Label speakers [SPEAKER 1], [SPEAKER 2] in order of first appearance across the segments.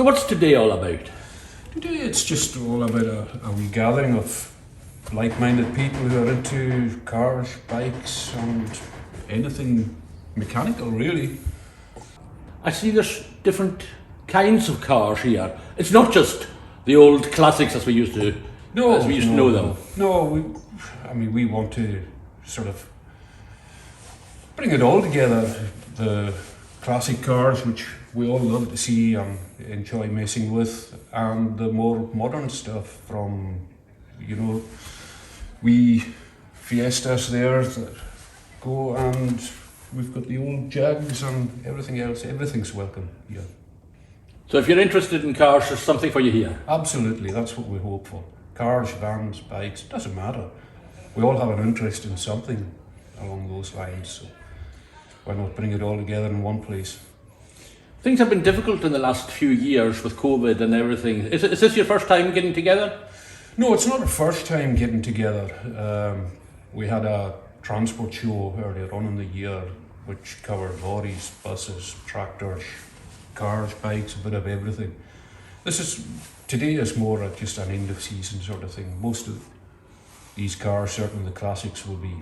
[SPEAKER 1] So what's today all about?
[SPEAKER 2] Today it's just all about a wee gathering of like-minded people who are into cars, bikes and anything mechanical really.
[SPEAKER 1] I see there's different kinds of cars here. It's not just the old classics as we used to know them.
[SPEAKER 2] No, we want to sort of bring it all together. The classic cars, which we all love to see and enjoy messing with, and the more modern stuff from, we Fiestas there that go, and we've got the old Jags and everything else. Everything's welcome here.
[SPEAKER 1] So if you're interested in cars, there's something for you here.
[SPEAKER 2] Absolutely, that's what we hope for. Cars, vans, bikes, doesn't matter. We all have an interest in something along those lines, so why not bring it all together in one place?
[SPEAKER 1] Things have been difficult in the last few years with COVID and everything. Is this your first time getting together?
[SPEAKER 2] No, it's not the first time getting together. We had a transport show earlier on in the year which covered lorries, buses, tractors, cars, bikes, a bit of everything. Today is more just an end of season sort of thing. Most of these cars, certainly the classics, will be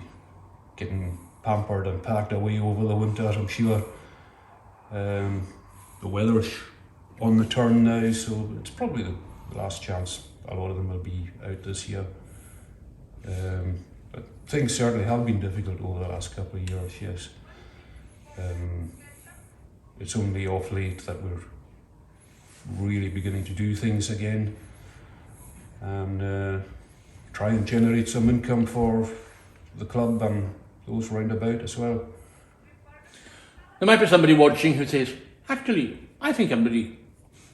[SPEAKER 2] getting pampered and packed away over the winter, I'm sure. The weather's on the turn now, so it's probably the last chance a lot of them will be out this year. But things certainly have been difficult over the last couple of years, yes. It's only off late that we're really beginning to do things again and try and generate some income for the club and those round about as well.
[SPEAKER 1] There might be somebody watching who says, actually, I think I'm really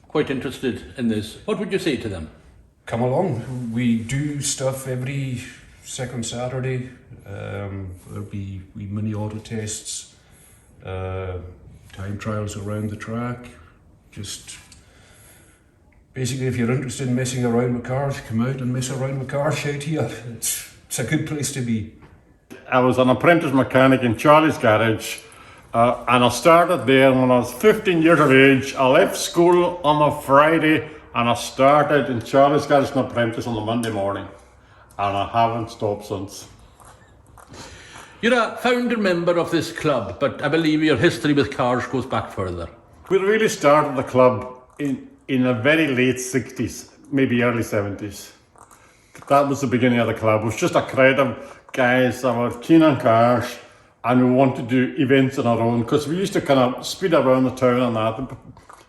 [SPEAKER 1] quite interested in this. What would you say to them?
[SPEAKER 2] Come along. We do stuff every second Saturday. There'll be mini auto tests, time trials around the track. Just basically, if you're interested in messing around with cars, come out and mess around with cars out here. It's a good place to be.
[SPEAKER 3] I was an apprentice mechanic in Charlie's garage, and I started there when I was 15 years of age. I left school on a Friday and I started in Charlie's garage as an apprentice on the Monday morning, and I haven't stopped since.
[SPEAKER 1] You're a founder member of this club, but I believe your history with cars goes back further.
[SPEAKER 3] We really started the club in the very late 60s, maybe early 70s. That was the beginning of the club. It was just a crowd of guys that were keen on cars, and we wanted to do events on our own, because we used to kind of speed around the town and that,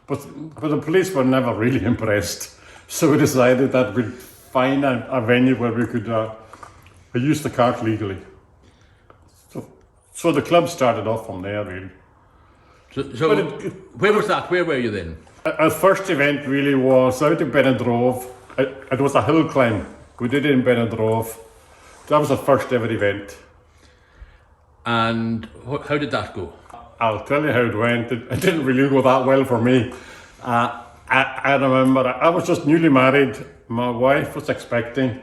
[SPEAKER 3] but the police were never really impressed. So we decided that we'd find a venue where we could use the cars legally. So the club started off from there, really.
[SPEAKER 1] So where was that? Where were you then?
[SPEAKER 3] Our first event really was out in Benidorm. It was a hill climb. We did it in Benidorm. That was the first ever event.
[SPEAKER 1] And how did that go?
[SPEAKER 3] I'll tell you how it went. It didn't really go that well for me. I remember I was just newly married. My wife was expecting,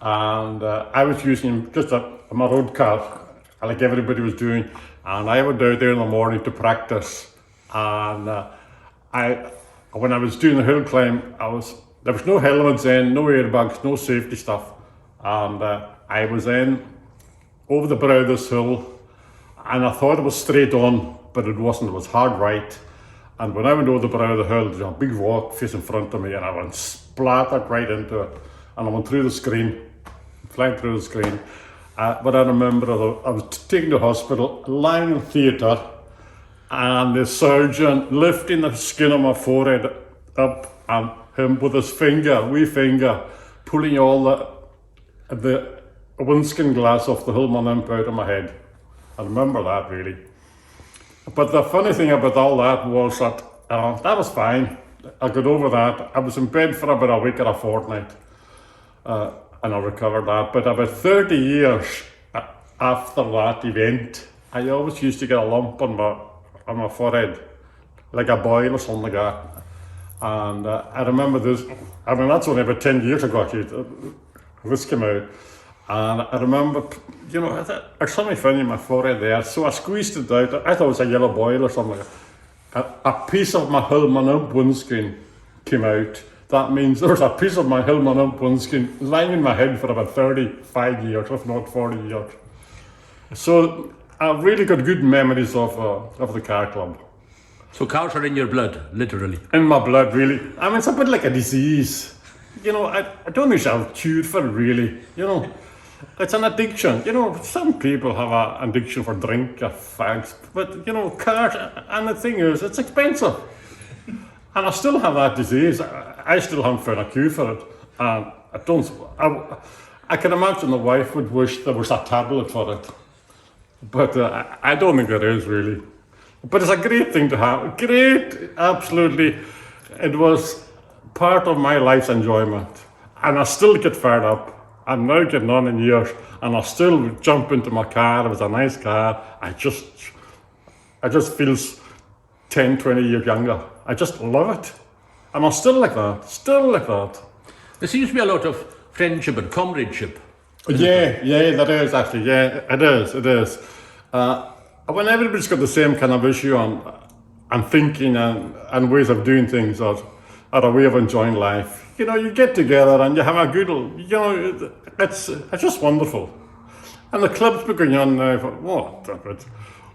[SPEAKER 3] and I was using just my road car, like everybody was doing. And I went out there in the morning to practice. And when I was doing the hill climb, there was no helmets in, no airbags, no safety stuff. And I was in over the brow of this hill, and I thought it was straight on, but it wasn't. It was hard right. And when I went over the brow of the hill, there was a big rock facing in front of me, and I went splattered right into it. And I went through the screen, flying through the screen. But I remember I was taken to hospital, lying in theatre, and the surgeon lifting the skin of my forehead up, and him with his wee finger, pulling all the windscreen glass off the Hillman imp out of my head. I remember that really. But the funny thing about all that was that that was fine. I got over that. I was in bed for about a week or a fortnight, and I recovered that. But about 30 years after that event, I always used to get a lump on my forehead, like a boil or something like that. And I remember this. I mean, that's only about 10 years ago actually. This came out. And I remember, there's something funny in my forehead there, so I squeezed it out. I thought it was a yellow boil or something like that. A piece of my Hillman imp windscreen came out, that means there was a piece of my Hillman Ump windscreen lying in my head for about 35 years, if not 40 years. So I've really got good memories of the car club.
[SPEAKER 1] So cars are in your blood, literally.
[SPEAKER 3] In my blood, really. I mean, it's a bit like a disease. You know, I don't think I've cured for it, really. You know, it's an addiction. You know, some people have an addiction for drink or fags, but, you know, cars, and the thing is, it's expensive. And I still have that disease. I still haven't found a cure for it. And I can imagine the wife would wish there was a tablet for it. But I don't think there is, really. But it's a great thing to have. Great, absolutely. It was part of my life's enjoyment. And I still get fired up. I'm now getting on in years, and I still jump into my car. It was a nice car. I just feels 10, 20 years younger. I just love it. And I'm still like that.
[SPEAKER 1] There seems to be a lot of friendship and comradeship.
[SPEAKER 3] Yeah, that is actually, yeah, it is. When everybody's got the same kind of issue and thinking and ways of doing things or a way of enjoying life, you know, you get together and you have a good, you know, it's just wonderful. And the club's been going on now for, what?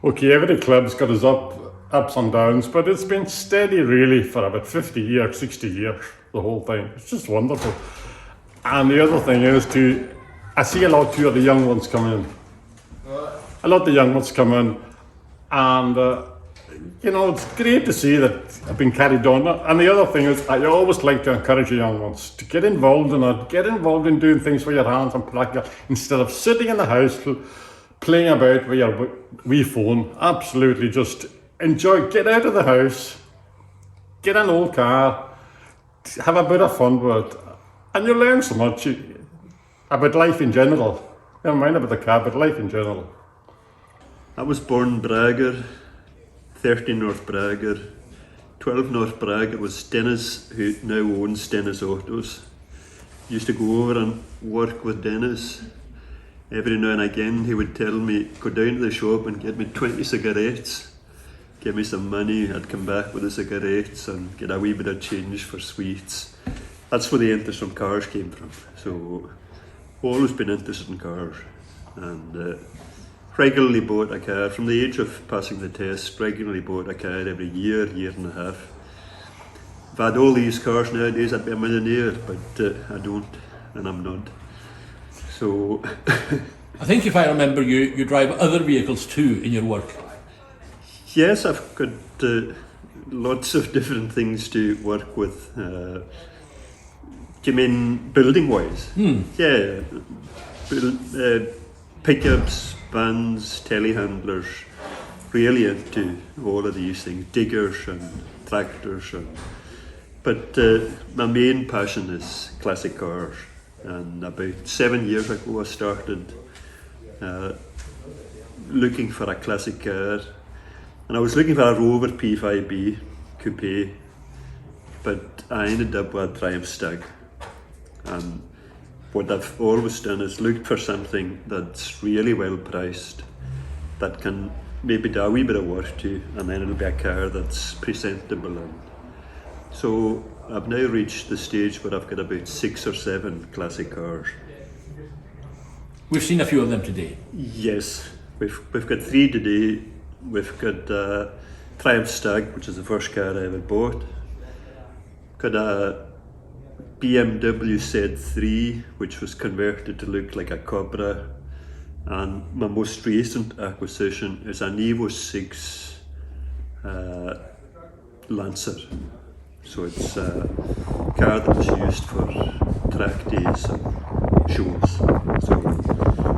[SPEAKER 3] Okay, every club's got its ups and downs, but it's been steady really for about 50 years, 60 years, the whole thing. It's just wonderful. And the other thing is I see a lot too of the young ones come in. A lot of the young ones come in, and you know, it's great to see that I've been carried on. And the other thing is, I always like to encourage the young ones to get involved in it, get involved in doing things with your hands and practical, instead of sitting in the house playing about with your wee phone. Absolutely, just enjoy, get out of the house, get an old car, have a bit of fun with it, and you learn so much about life in general. Never mind about the car, but life in general.
[SPEAKER 4] I was born in Braga, 13 North Braga. 12 North Braga was Dennis, who now owns Dennis Autos. Used to go over and work with Dennis. Every now and again he would tell me, go down to the shop and get me 20 cigarettes. Give me some money, I'd come back with the cigarettes and get a wee bit of change for sweets. That's where the interest in cars came from. So, always been interested in cars. And regularly bought a car. From the age of passing the test, regularly bought a car every year and a half. If I had all these cars nowadays, I'd be a millionaire, but I don't, and I'm not. So...
[SPEAKER 1] I think if I remember, you drive other vehicles too in your work.
[SPEAKER 4] Yes, I've got lots of different things to work with. Do you mean building-wise? Yeah. Pickups, vans, telehandlers, really into all of these things, diggers and tractors. But my main passion is classic cars. And about 7 years ago I started looking for a classic car. And I was looking for a Rover P5B coupe, but I ended up with a Triumph Stag. And what I've always done is looked for something that's really well priced, that can maybe do a wee bit of work to, and then it'll be a car that's presentable. And so I've now reached the stage where I've got about 6 or 7 classic cars.
[SPEAKER 1] We've seen a few of them today.
[SPEAKER 4] Yes, we've got 3 today. We've got Triumph Stag, which is the first car I ever bought. Got a BMW Z3, which was converted to look like a Cobra. And my most recent acquisition is an Evo 6 Lancer. So it's a car that was used for track days and shows. So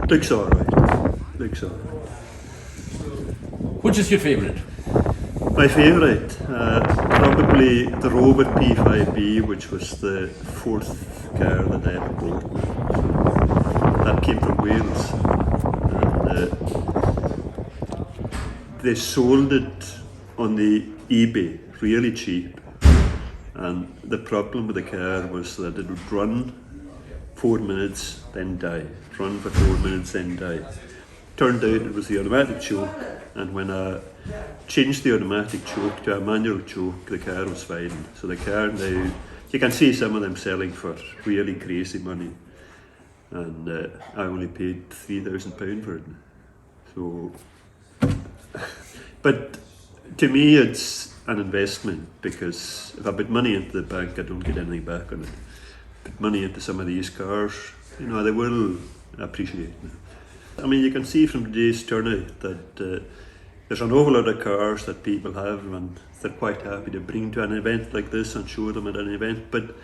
[SPEAKER 4] looks alright.
[SPEAKER 1] Which is your favourite?
[SPEAKER 4] My favourite, probably the Rover P5B, which was the 4th car that I ever bought. So that came from Wales. And they sold it on the eBay really cheap. And the problem with the car was that it would run 4 minutes, then die. Run for 4 minutes, then die. turned out it was the automatic choke, and when I changed the automatic choke to a manual choke, the car was fine. So the car now, you can see some of them selling for really crazy money, and I only paid £3,000 for it. So, but to me it's an investment, because if I put money into the bank, I don't get anything back on it. Put money into some of these cars, you know, they will appreciate it. I mean, you can see from today's turnout that there's an awful lot of cars that people have, and they're quite happy to bring to an event like this and show them at an event. But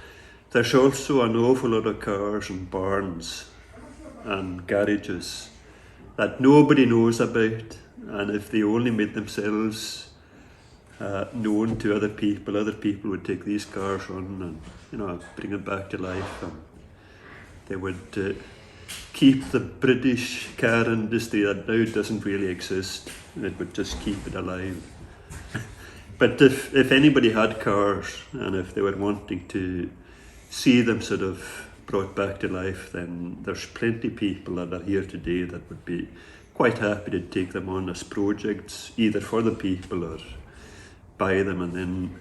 [SPEAKER 4] there's also an awful lot of cars and barns and garages that nobody knows about, and if they only made themselves known to other people would take these cars on and, you know, bring them back to life, and they would keep the British car industry that now doesn't really exist. It would just keep it alive. But if anybody had cars, and if they were wanting to see them sort of brought back to life, then there's plenty of people that are here today that would be quite happy to take them on as projects, either for the people or buy them and then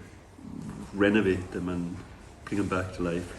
[SPEAKER 4] renovate them and bring them back to life.